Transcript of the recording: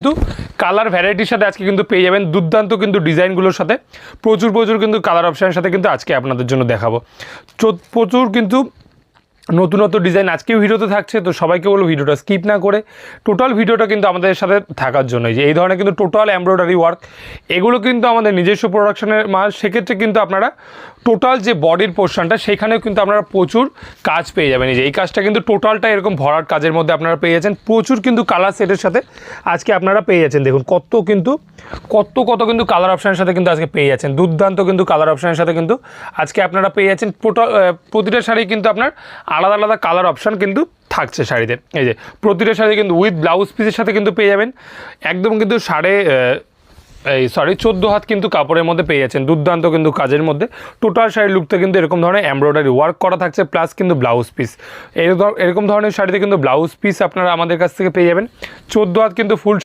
কিন্তু কালার ভ্যারাইটির সাথে আজকে কিন্তু পেয়ে যাবেন দুর্দান্ত কিন্তু ডিজাইনগুলোর সাথে প্রচুর কিন্তু কালার অপশানের সাথে কিন্তু আজকে আপনাদের জন্য দেখাবো। প্রচুর কিন্তু নতুন ডিজাইন আজকেও ভিডিওতে থাকছে। তো সবাইকে বলবো ভিডিওটা স্কিপ না করে টোটাল ভিডিওটা কিন্তু আমাদের সাথে থাকার জন্য, যে এই ধরনের কিন্তু টোটাল এমব্রয়ডারি ওয়ার্ক এগুলো কিন্তু আমাদের নিজস্ব প্রোডাকশনের মাল। সেক্ষেত্রে কিন্তু আপনারা টোটাল যে বডির পোর্শনটা সেখানেও কিন্তু আপনারা প্রচুর কাজ পেয়ে যাবেন। এই যে এই কাজটা কিন্তু টোটালটা এরকম ভরাট কাজের মধ্যে আপনারা পেয়ে যাচ্ছেন। প্রচুর কিন্তু কালার সেটের সাথে আজকে আপনারা পেয়ে যাচ্ছেন। দেখুন কত কিন্তু কালার অপশানের সাথে কিন্তু আজকে পেয়ে যাচ্ছেন। দুর্দান্ত কিন্তু কালার অপশানের সাথে কিন্তু আজকে আপনারা পেয়ে যাচ্ছেন। টোটাল প্রতিটা শাড়ি কিন্তু আপনার আলাদা আলাদা কালার অপশান কিন্তু থাকছে শাড়িতে। এই যে প্রতিটা শাড়ি কিন্তু উইথ ব্লাউজ পিসের সাথে কিন্তু পেয়ে যাবেন। একদম কিন্তু 14 হাত কিন্তু কাপড়ের মধ্যে পেয়ে যাচ্ছেন। দুর্দান্ত কিন্তু কাজের মধ্যে টোটাল শাড়ির লুকতে কিন্তু এরকম ধরনের এমব্রয়ডারি ওয়ার্ক করা থাকছে, প্লাস কিন্তু ব্লাউজ পিস। এরকম ধরনের শাড়িতে কিন্তু ব্লাউজ পিস আপনারা আমাদের কাছ থেকে পেয়ে যাবেন। 14 হাত কিন্তু ফুল